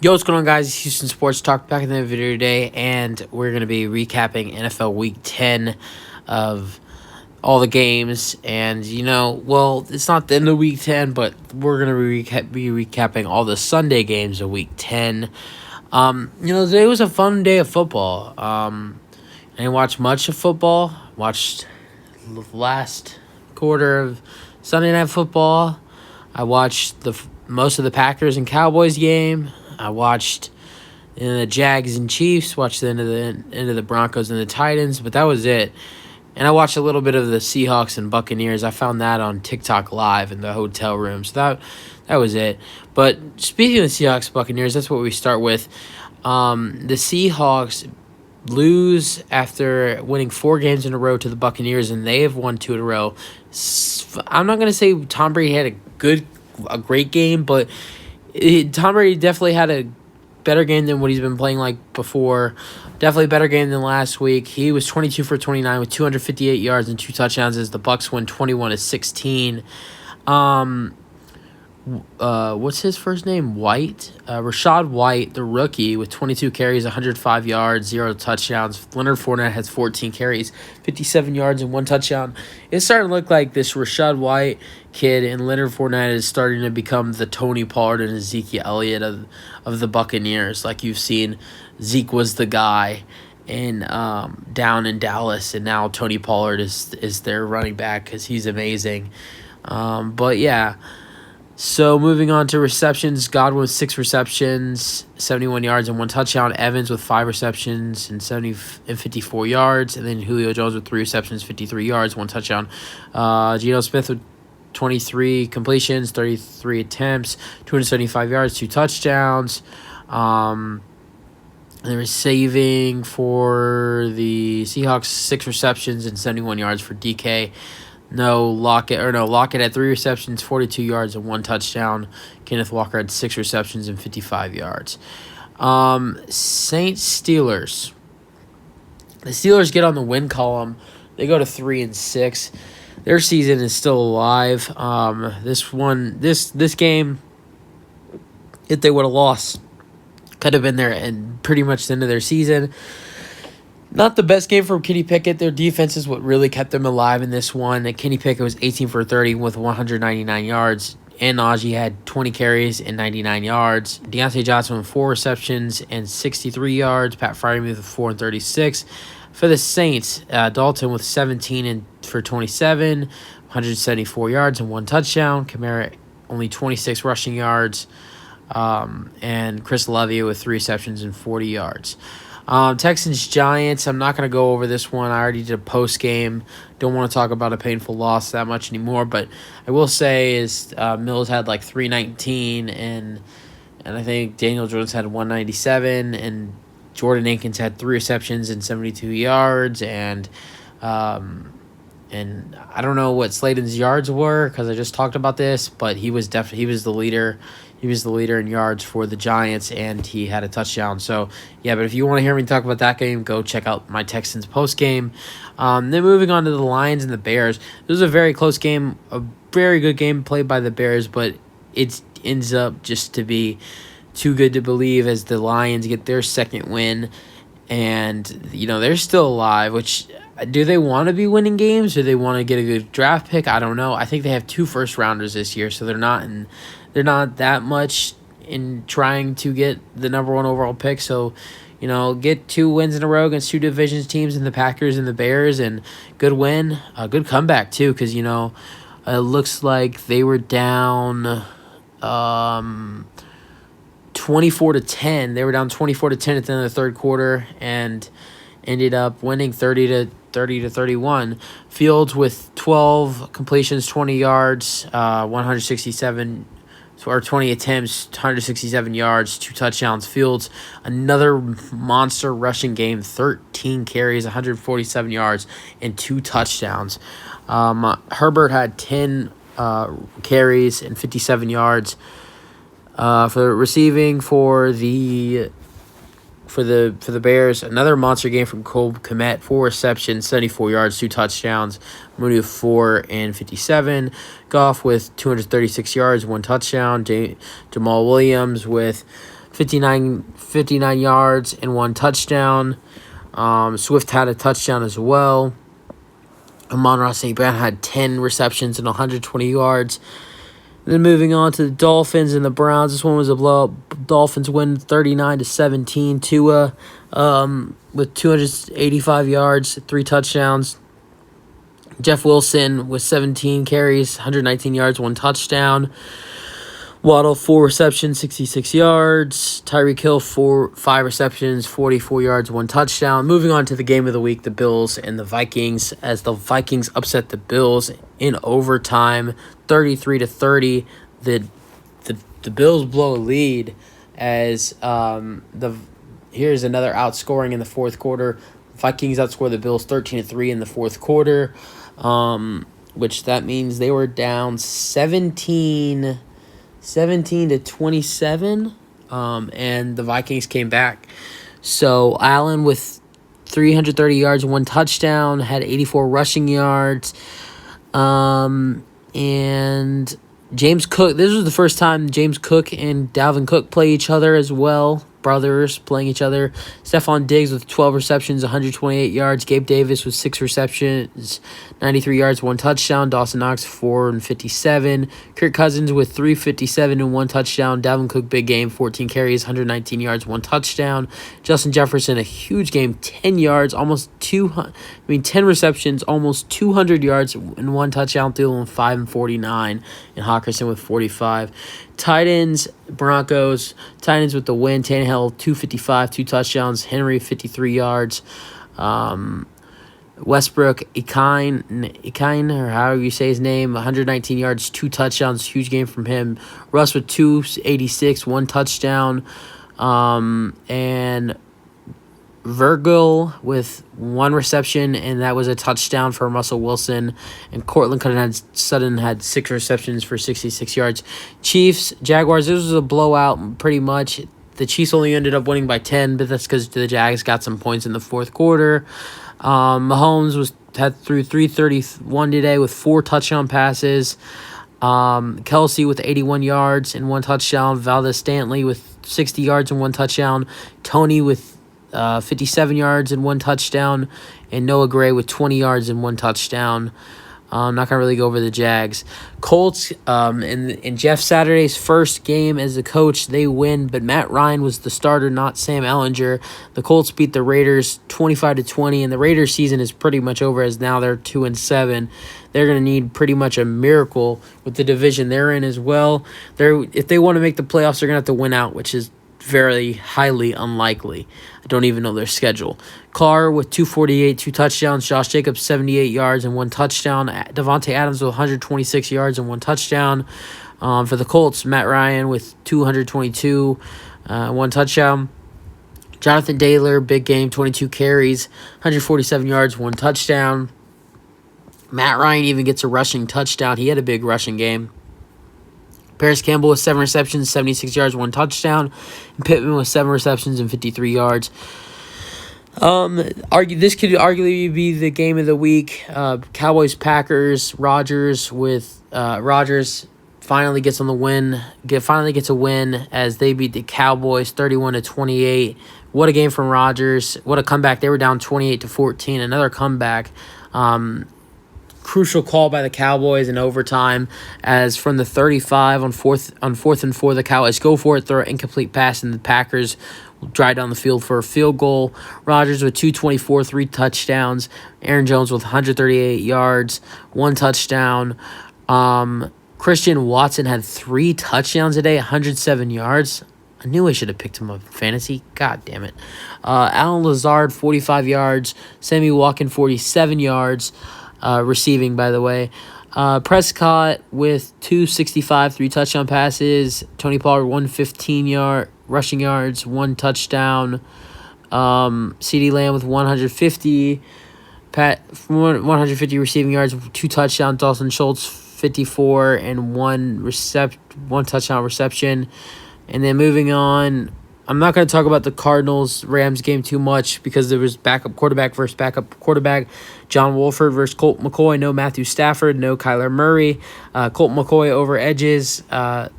Yo, what's going on, guys? It's Houston Sports Talk back in the video today, and we're going to be recapping NFL Week 10 of all the games. And, well, it's not the end of Week 10, but we're going to be recapping all the Sunday games of Week 10. Today was a fun day of football. I didn't watch much of football. Watched the last quarter of Sunday Night Football. I watched most of the Packers and Cowboys game. I watched the Jags and Chiefs, watched the end of the Broncos and the Titans, but that was it. And I watched a little bit of the Seahawks and Buccaneers. I found that on TikTok Live in the hotel room. So that was it. But speaking of the Seahawks Buccaneers, that's what we start with. The Seahawks lose after winning 4 games in a row to the Buccaneers, and they have won 2 in a row. I'm not going to say Tom Brady had a great game, but Tom Brady definitely had a better game than what he's been playing like before. Definitely a better game than last week. He was 22 for 29 with 258 yards and 2 touchdowns as the Bucs win 21-16. What's his first name? White? Rashad White, the rookie, with 22 carries, 105 yards, 0 touchdowns. Leonard Fournette has 14 carries, 57 yards, and 1 touchdown. It's starting to look like this Rashad White kid and Leonard Fournette is starting to become the Tony Pollard and Ezekiel Elliott of the Buccaneers. Like you've seen, Zeke was the guy down in Dallas, and now Tony Pollard is their running back because he's amazing. But yeah. So moving on to receptions, Godwin with 6 receptions, 71 yards and 1 touchdown. Evans with 5 receptions and 54 yards. And then Julio Jones with 3 receptions, 53 yards, 1 touchdown. Geno Smith with 23 completions, 33 attempts, 275 yards, 2 touchdowns. They were saving for the Seahawks 6 receptions and 71 yards for DK. Lockett had 3 receptions, 42 yards, and 1 touchdown. Kenneth Walker had 6 receptions and 55 yards. Saints-Steelers. The Steelers get on the win column. They go to 3-6. Their season is still alive. This game, if they would have lost, could have been there and pretty much the end of their season. Not the best game from Kenny Pickett. Their defense is what really kept them alive in this one. Kenny Pickett was 18 for 30 with 199 yards. And Najee had 20 carries and 99 yards. Deontay Johnson with 4 receptions and 63 yards. Pat Freiermuth with 4 and 36. For the Saints, Dalton with 17 for 27, 174 yards and 1 touchdown. Kamara only 26 rushing yards. And Chris Olave with 3 receptions and 40 yards. Texans-Giants, I'm not going to go over this one. I already did a post-game. Don't want to talk about a painful loss that much anymore. But I will say is Mills had like 319, and I think Daniel Jones had 197, and Jordan Akins had 3 receptions and 72 yards. And I don't know what Slayton's yards were because I just talked about this, but he was the leader. He was the leader in yards for the Giants, and he had a touchdown. So, yeah, but if you want to hear me talk about that game, go check out my Texans post-game. Then moving on to the Lions and the Bears. This was a very close game, a very good game played by the Bears, but it ends up just to be too good to believe as the Lions get their second win. And, they're still alive, which do they want to be winning games? Do they want to get a good draft pick? I don't know. I think they have 2 first-rounders this year, so they're not that much in trying to get the number 1 overall pick. So, get 2 wins in a row against 2 divisions teams in the Packers and the Bears, and good win, a good comeback too, because it looks like they were down 24-10. They were down 24-10 at the end of the third quarter and ended up winning 30-31. Fields with 12 completions, 20 yards, 167 or 20 attempts, 167 yards, 2 touchdowns. Fields, another monster rushing game, 13 carries, 147 yards, and 2 touchdowns. Herbert had 10 carries and 57 yards. For receiving for the Bears, another monster game from Cole Kmet, 4 receptions, 74 yards, 2 touchdowns. Mooney with 4 and 57. Goff with 236 yards, 1 touchdown. Jamal Williams with 59 yards and 1 touchdown. Swift had a touchdown as well. Amon-Ra St. Brown had 10 receptions and 120 yards. Then moving on to the Dolphins and the Browns. This one was a blowout. Dolphins win 39-17. Tua with 285 yards, 3 touchdowns. Jeff Wilson with 17 carries, 119 yards, 1 touchdown. Waddle, 4 receptions, 66 yards. Tyreek Hill, 5 receptions, 44 yards, 1 touchdown. Moving on to the game of the week, the Bills and the Vikings, as the Vikings upset the Bills in overtime, 33-30. The Bills blow a lead as here's another outscoring in the fourth quarter. Vikings outscore the Bills 13-3 in the fourth quarter, which that means they were down 17-27, and the Vikings came back. So Allen with 330 yards, 1 touchdown, had 84 rushing yards, and James Cook. This was the first time James Cook and Dalvin Cook play each other as well. Brothers playing each other. Stephon Diggs with 12 receptions, 128 yards. Gabe Davis with 6 receptions, 93 yards, 1 touchdown. Dawson Knox, 457. Kirk Cousins with 357 and 1 touchdown. Dalvin Cook, big game, 14 carries, 119 yards, 1 touchdown. Justin Jefferson, a huge game, 10 yards, 10 receptions, almost 200 yards and 1 touchdown. Thielen 5 and 49, and Hawkinson with 45. Titans, Broncos. Titans with the win. Tannehill, 255, 2 touchdowns. Henry, 53 yards. Westbrook, Ikine, or however you say his name, 119 yards, 2 touchdowns. Huge game from him. Russ with 286, 1 touchdown. And Virgil with 1 reception, and that was a touchdown for Russell Wilson. And Cortland Sutton had 6 receptions for 66 yards. Chiefs, Jaguars, this was a blowout pretty much. The Chiefs only ended up winning by 10, but that's because the Jags got some points in the fourth quarter. Mahomes had through 331 today with 4 touchdown passes. Kelsey with 81 yards and 1 touchdown. Valdez-Scantling with 60 yards and 1 touchdown. Tony with 57 yards and 1 touchdown, and Noah Gray with 20 yards and 1 touchdown. I'm not going to really go over the Jags. Colts, in Jeff Saturday's first game as a coach, they win, but Matt Ryan was the starter, not Sam Ehlinger. The Colts beat the Raiders 25-20, and the Raiders' season is pretty much over as now they're 2-7. They're going to need pretty much a miracle with the division they're in as well. If they want to make the playoffs, they're going to have to win out, which is very highly unlikely. I don't even know their schedule. Carr with 248, 2 touchdowns. Josh Jacobs, 78 yards and 1 touchdown. Devontae Adams with 126 yards and 1 touchdown. For the Colts, Matt Ryan with 222, 1 touchdown. Jonathan Taylor, big game, 22 carries, 147 yards, 1 touchdown. Matt Ryan even gets a rushing touchdown. He had a big rushing game. Paris Campbell with 7 receptions, 76 yards, 1 touchdown. And Pittman with 7 receptions and 53 yards. This could arguably be the game of the week. Cowboys, Packers. Rodgers finally gets on the win. Finally gets a win as they beat the Cowboys 31-28. What a game from Rodgers! What a comeback! They were down 28-14. Another comeback. Crucial call by the Cowboys in overtime, as from the 35 on fourth and 4, the Cowboys go for it, throw an incomplete pass, and the Packers will drive down the field for a field goal. Rodgers with 224, 3 touchdowns. Aaron Jones with 138 yards, 1 touchdown. Christian Watson had 3 touchdowns today, 107 yards. I knew I should have picked him up in fantasy. God damn it. Alan Lazard, 45 yards. Sammy Watkins, 47 yards. Receiving, by the way. Prescott with 265, 3 touchdown passes. Tony Pollard, 115 rushing yards, 1 touchdown. CeeDee Lamb with 150. 150 receiving yards, 2 touchdowns. Dawson Schultz, 54 and 1 touchdown reception. And then moving on, I'm not going to talk about the Cardinals-Rams game too much because there was backup quarterback versus backup quarterback. John Wolford versus Colt McCoy. No Matthew Stafford. No Kyler Murray. Colt McCoy over edges. John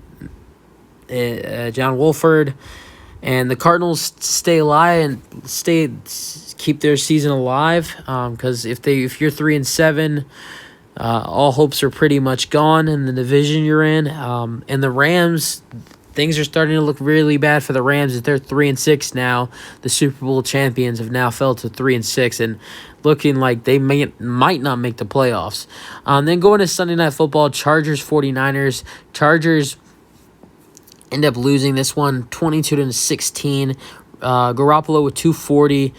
Wolford. And the Cardinals stay alive and keep their season alive. Because if you're 3-7, all hopes are pretty much gone in the division you're in. And the Rams, things are starting to look really bad for the Rams. They're 3-6 now. The Super Bowl champions have now fell to 3-6 and looking like they might not make the playoffs. Then going to Sunday Night Football, Chargers 49ers. Chargers end up losing this one 22-16. Garoppolo with 240.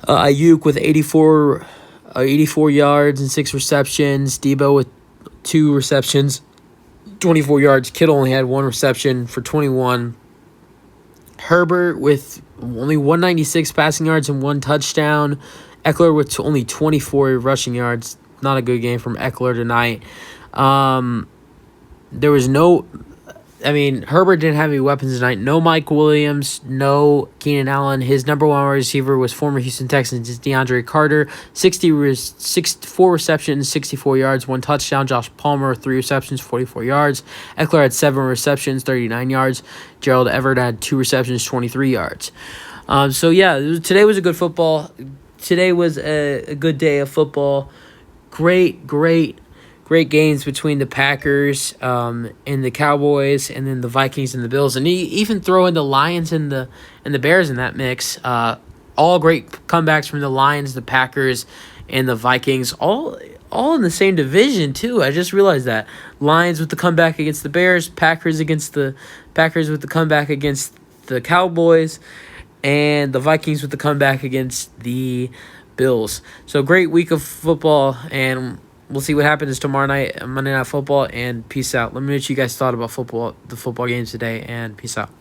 Ayuk with 84 yards and 6 receptions. Debo with 2 receptions, 24 yards. Kittle only had 1 reception for 21. Herbert with only 196 passing yards and 1 touchdown. Eckler with only 24 rushing yards. Not a good game from Eckler tonight. There was Herbert didn't have any weapons tonight. No Mike Williams, no Keenan Allen. His number one receiver was former Houston Texans DeAndre Carter. 4 receptions, 64 yards, 1 touchdown. Josh Palmer, 3 receptions, 44 yards. Eckler had 7 receptions, 39 yards. Gerald Everett had 2 receptions, 23 yards. Today was a good football. Today was a good day of football. Great games between the Packers and the Cowboys, and then the Vikings and the Bills, and even throw in the Lions and the Bears in that mix. All great comebacks from the Lions, the Packers, and the Vikings. All in the same division too. I just realized that. Lions with the comeback against the Bears, Packers with the comeback against the Cowboys, and the Vikings with the comeback against the Bills. So great week of football, and we'll see what happens tomorrow night, Monday Night Football, and peace out. Let me know what you guys thought about the football games today, and peace out.